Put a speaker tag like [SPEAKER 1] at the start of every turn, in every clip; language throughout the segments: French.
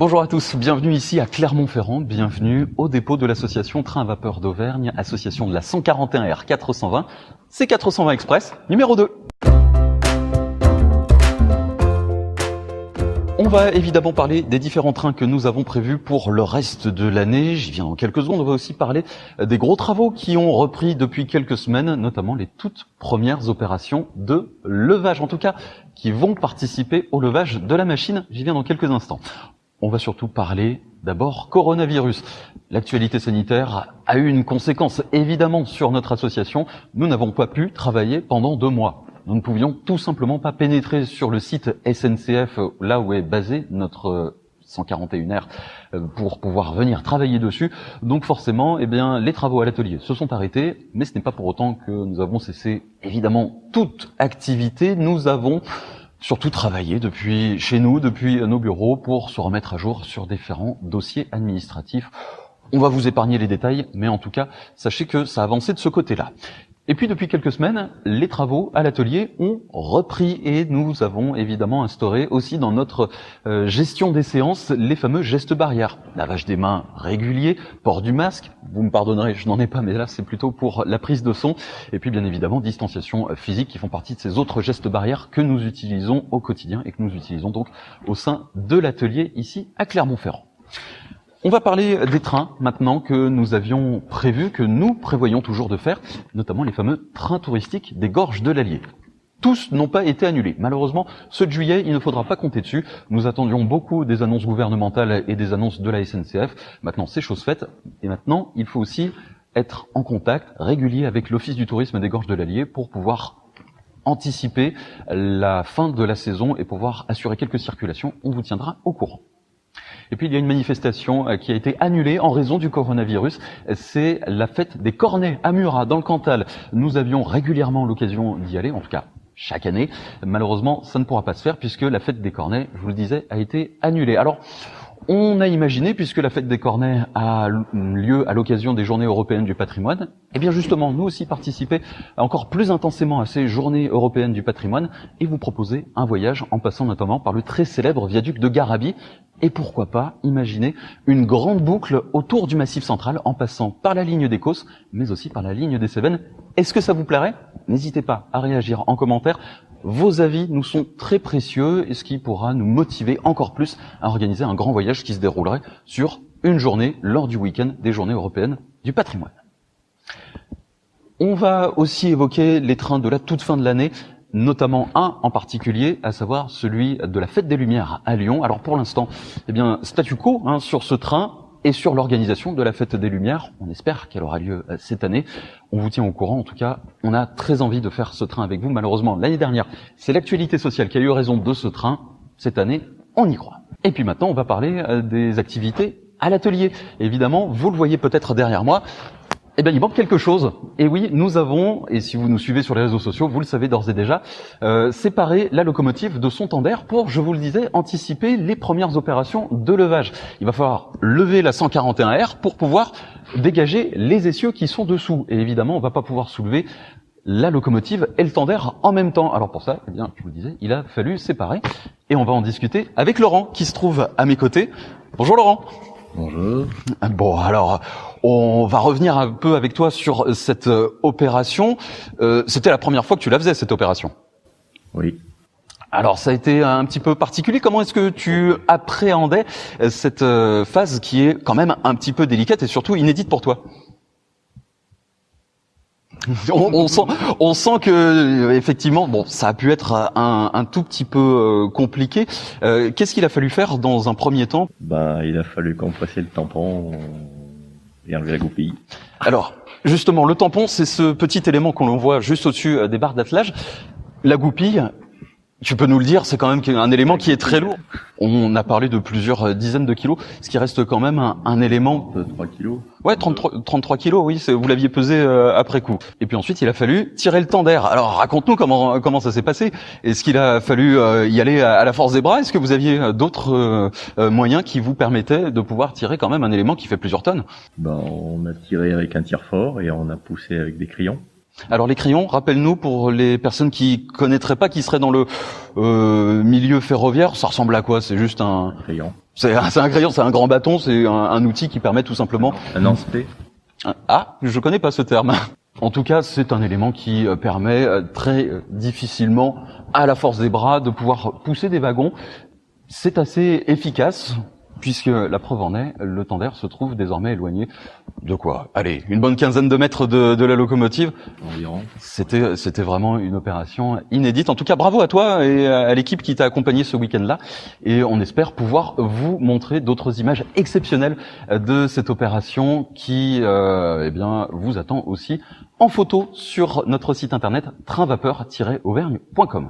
[SPEAKER 1] Bonjour à tous, bienvenue ici à Clermont-Ferrand, bienvenue au dépôt de l'association Train à Vapeur d'Auvergne, association de la 141R 420, C420 Express, numéro 2. On va évidemment parler des différents trains que nous avons prévus pour le reste de l'année. J'y viens dans quelques secondes. On va aussi parler des gros travaux qui ont repris depuis quelques semaines, notamment les toutes premières opérations de levage, en tout cas, qui vont participer au levage de la machine. J'y viens dans quelques instants. On va surtout parler d'abord coronavirus. L'actualité sanitaire a eu une conséquence évidemment sur notre association. Nous n'avons pas pu travailler pendant 2 mois. Nous ne pouvions tout simplement pas pénétrer sur le site SNCF, là où est basé notre 141R, pour pouvoir venir travailler dessus. Donc forcément, les travaux à l'atelier se sont arrêtés, mais ce n'est pas pour autant que nous avons cessé évidemment toute activité. Nous avons surtout travailler depuis chez nous, depuis nos bureaux, pour se remettre à jour sur différents dossiers administratifs. On va vous épargner les détails, mais en tout cas, sachez que ça a avancé de ce côté-là. Et puis depuis quelques semaines, les travaux à l'atelier ont repris et nous avons évidemment instauré aussi dans notre gestion des séances les fameux gestes barrières. Lavage des mains régulier, port du masque, vous me pardonnerez, je n'en ai pas, mais là c'est plutôt pour la prise de son. Et puis bien évidemment distanciation physique qui font partie de ces autres gestes barrières que nous utilisons au quotidien et que nous utilisons donc au sein de l'atelier ici à Clermont-Ferrand. On va parler des trains maintenant que nous avions prévus, que nous prévoyons toujours de faire, notamment les fameux trains touristiques des Gorges de l'Allier. Tous n'ont pas été annulés. Malheureusement, ceux de juillet, il ne faudra pas compter dessus. Nous attendions beaucoup des annonces gouvernementales et des annonces de la SNCF. Maintenant, c'est chose faite. Et maintenant, il faut aussi être en contact régulier avec l'Office du tourisme des Gorges de l'Allier pour pouvoir anticiper la fin de la saison et pouvoir assurer quelques circulations. On vous tiendra au courant. Et puis il y a une manifestation qui a été annulée en raison du coronavirus, c'est la fête des Cornets à Murat, dans le Cantal. Nous avions régulièrement l'occasion d'y aller, en tout cas chaque année. Malheureusement, ça ne pourra pas se faire puisque la fête des Cornets, je vous le disais, a été annulée. Alors, on a imaginé, puisque la fête des Cornets a lieu à l'occasion des Journées européennes du patrimoine, eh bien justement, nous aussi participer encore plus intensément à ces Journées européennes du patrimoine et vous proposer un voyage en passant notamment par le très célèbre viaduc de Garabi. Et pourquoi pas imaginer une grande boucle autour du Massif central en passant par la ligne des Causses, mais aussi par la ligne des Cévennes. Est-ce que ça vous plairait ? N'hésitez pas à réagir en commentaire. Vos avis nous sont très précieux et ce qui pourra nous motiver encore plus à organiser un grand voyage qui se déroulerait sur une journée lors du week-end des Journées européennes du patrimoine. On va aussi évoquer les trains de la toute fin de l'année, notamment un en particulier, à savoir celui de la Fête des Lumières à Lyon. Alors pour l'instant, statu quo sur ce train et sur l'organisation de la Fête des Lumières. On espère qu'elle aura lieu cette année. On vous tient au courant. En tout cas, on a très envie de faire ce train avec vous. Malheureusement, l'année dernière, c'est l'actualité sociale qui a eu raison de ce train. Cette année, on y croit. Et puis maintenant, on va parler des activités à l'atelier. Évidemment, vous le voyez peut-être derrière moi, il manque quelque chose. Et oui, nous avons, et si vous nous suivez sur les réseaux sociaux, vous le savez d'ores et déjà, séparé la locomotive de son tender pour, je vous le disais, anticiper les premières opérations de levage. Il va falloir lever la 141R pour pouvoir dégager les essieux qui sont dessous. Et évidemment, on va pas pouvoir soulever la locomotive et le tender en même temps. Alors pour ça, je vous le disais, il a fallu séparer. Et on va en discuter avec Laurent, qui se trouve à mes côtés. Bonjour Laurent.
[SPEAKER 2] Bonjour.
[SPEAKER 1] Bon, alors, on va revenir un peu avec toi sur cette opération. C'était la première fois que tu la faisais, cette opération?
[SPEAKER 2] Oui.
[SPEAKER 1] Alors, ça a été un petit peu particulier. Comment est-ce que tu appréhendais cette phase qui est quand même un petit peu délicate et surtout inédite pour toi? On sent que effectivement, ça a pu être un tout petit peu compliqué. Qu'est-ce qu'il a fallu faire dans un premier temps?
[SPEAKER 2] Il a fallu compresser le tampon et enlever la goupille.
[SPEAKER 1] Alors, justement, le tampon, c'est ce petit élément qu'on voit juste au-dessus des barres d'attelage. La goupille, tu peux nous le dire, c'est quand même un élément qui est très lourd. On a parlé de plusieurs dizaines de kilos, ce qui reste quand même un élément...
[SPEAKER 2] 3 kilos.
[SPEAKER 1] Ouais, 33 kilos, oui, vous l'aviez pesé après coup. Et puis ensuite, il a fallu tirer le tender. Alors, raconte-nous comment ça s'est passé. Est-ce qu'il a fallu y aller à la force des bras? Est-ce que vous aviez d'autres moyens qui vous permettaient de pouvoir tirer quand même un élément qui fait plusieurs tonnes?
[SPEAKER 2] On a tiré avec un tire-fort et on a poussé avec des crayons.
[SPEAKER 1] Alors les crayons, rappelle-nous pour les personnes qui connaîtraient pas, qui seraient dans le milieu ferroviaire, ça ressemble à quoi? C'est juste un
[SPEAKER 2] Crayon.
[SPEAKER 1] C'est un crayon, c'est un grand bâton, c'est un outil qui permet tout simplement...
[SPEAKER 2] Un anspé.
[SPEAKER 1] Ah, je connais pas ce terme. En tout cas, c'est un élément qui permet très difficilement, à la force des bras, de pouvoir pousser des wagons. C'est assez efficace, puisque la preuve en est, le Tender se trouve désormais éloigné de quoi? Allez, une bonne quinzaine de mètres de la locomotive.
[SPEAKER 2] Environ.
[SPEAKER 1] C'était vraiment une opération inédite. En tout cas, bravo à toi et à l'équipe qui t'a accompagné ce week-end-là. Et on espère pouvoir vous montrer d'autres images exceptionnelles de cette opération qui, eh bien, vous attend aussi en photo sur notre site internet trainvapeur-auvergne.com.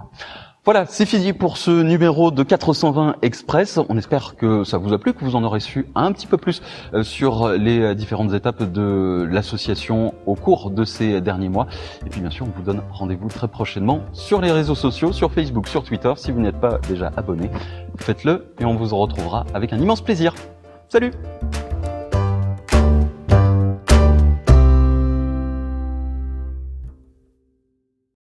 [SPEAKER 1] Voilà, c'est fini pour ce numéro de 420 Express. On espère que ça vous a plu, que vous en aurez su un petit peu plus sur les différentes étapes de l'association au cours de ces derniers mois. Et puis bien sûr, on vous donne rendez-vous très prochainement sur les réseaux sociaux, sur Facebook, sur Twitter. Si vous n'êtes pas déjà abonné, faites-le et on vous en retrouvera avec un immense plaisir. Salut!